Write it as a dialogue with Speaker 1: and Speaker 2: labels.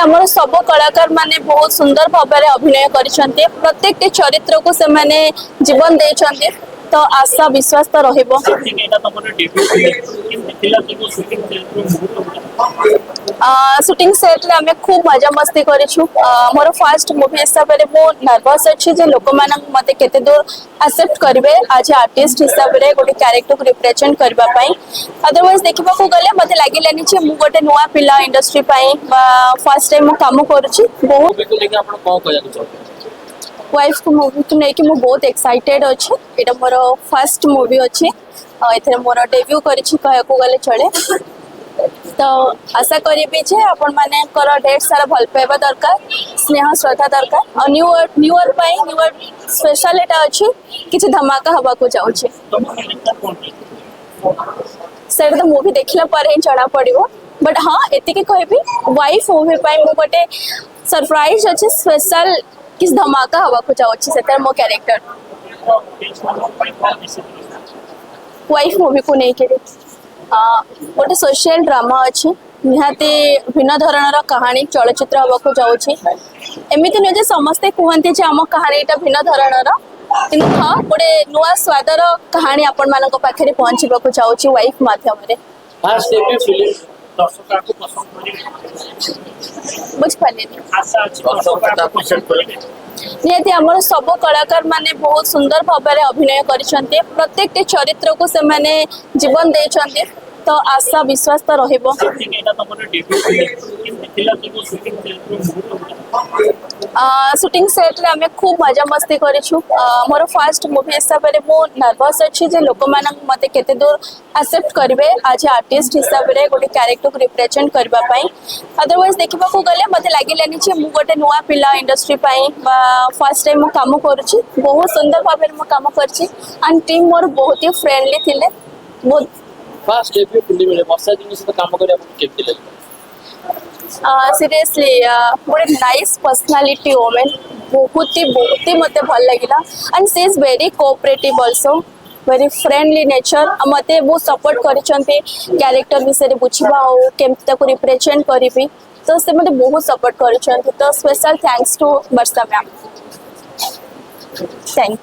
Speaker 1: आमर सब कलाकार माने बहुत सुंदर भाव में अभिनय करिसेंते प्रत्येक चरित्र को से माने जीवन देइछंते तो आशा विश्वास तो रहिबो। शूटिंग सेट रे हमें खूब मजा मस्ती करिछु। मोर फर्स्ट मूवी हिसाब रे मो नर्वस अछि जे लोक मानक मते केते दूर एक्सेप्ट करिवे आज आर्टिस्ट हिसाब रे गोटे कैरेक्टर को रिप्रेजेंट करबा पई। अदरवाइज देखबा को गले मते लागिलानी जे मु गोटे नुवा पिला इंडस्ट्री पई फर्स्ट टाइम मु काम करूछि। बहुत
Speaker 2: लेकिन आपण को कहया छ
Speaker 1: वाइफ को मूवी को लेके मु बहुत एक्साइटेड अछि। एटा मोर फर्स्ट मूवी अछि एथरे मोर डेब्यू करिछि कहया को गले चले। तो आशा करी जे आपण माने कर ढेर सारा भल पाइबा दरकार स्नेह श्रद्धा दरकार और new year pi nu year special एटा अछि किछि धमाका हवा को जाउछि। सेट तो मूवी देखला पर ही जणा पड़िबो बट हां एति के कहबी वाइफ मूवी पाई मु गोटे सरप्राइज अछि स्पेशल किस धमाका हवा को जाउछि सेटर मो कैरेक्टर वाइफ मूवी को नहीं के गोटे सोशल ड्रामा अच्छी निहाती भिन्न धरणर कहानी चलचित्र हवा जाऊँगी एमती नुहे समस्ते कहते आम कहानीटा भिन्न धरणर कि हाँ गोटे नुआ स्वादर कहानी आपण मान पाखे पहुँचवा जाऊँगी वाइफ मध्यम बुझिपारे निहाती आमर सब कलाकार माने बहुत सुंदर भाव में अभिनय करिसेंते प्रत्येक चरित्र को से माने जीवन देइछंते तो आशा विश्वास तो रहिबो। शूटिंग सेट रे हमें खूब मजा मस्ती करिछु। मोर फर्स्ट मूवी हिसाब रे मो नर्वस अछि जे लोक मानक मते केते दूर एक्सेप्ट करिवे आज आर्टिस्ट हिसाब रे गोटे कैरेक्टर को रिप्रेजेंट करबा पई। अदरवाइज देखबा को गले मते लागिलानी जे मु गोटे नुवा पिला इंडस्ट्री पई फर्स्ट टाइम मु काम करूछि। बहुत सुंदर भाव में मु काम करछि एंड टीम मोर बहुत ही फ्रेंडली थिले। बहुत
Speaker 2: फर्स्ट डेब्यू फिल्म में वर्षा दिन से काम करे आपको केते लगे
Speaker 1: सीरियसली गोटे नाइस पर्सनालिटी वोमेन बहुत ही मते भल लगिला and she is very cooperative also very friendly nature मते बहुत सपोर्ट करिसंते कैरेक्टर विषय बुझिबा ओ केमता को रिप्रेजेंट करिवि तो से मते बहुत सपोर्ट करिसंते तो special thanks to Varsha ma'am thank you.